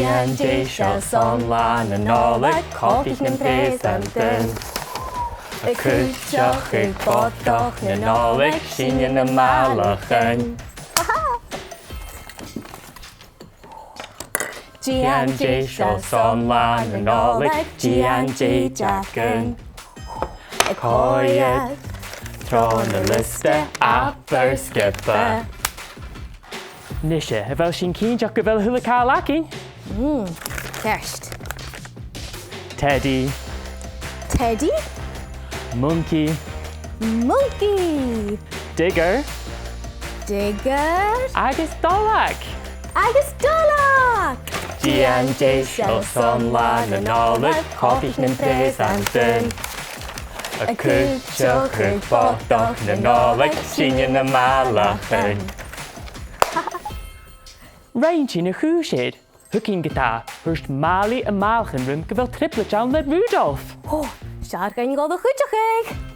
Dèan Deiseil airson Latha na Nollaig, cóigh na présantain. A cúteach ag bodach na Nollaig, sinne na malachan. Dèan Deiseil airson Latha na Nollaig, Dèan Deiseil a cóiad, trá na liste aber skipa. Nisha, a bhfuil sin cíneach go bhfuil thula cá lacin? Ceist. Teddy, Teddy, monkey, monkey, digger, digger, agus Nollaig. agus Nollaig. Dèan Deiseil airson Latha na Nollaig, cóigh na présantain. A cúteach ag bodach na Nollaig, sinne na malachan. Rain sin a chúisiid, thucinn gotá, thuirst málaí a málchan rum go bhfuil triplet an le Rudolph. Seaar gan go do chuteach ag.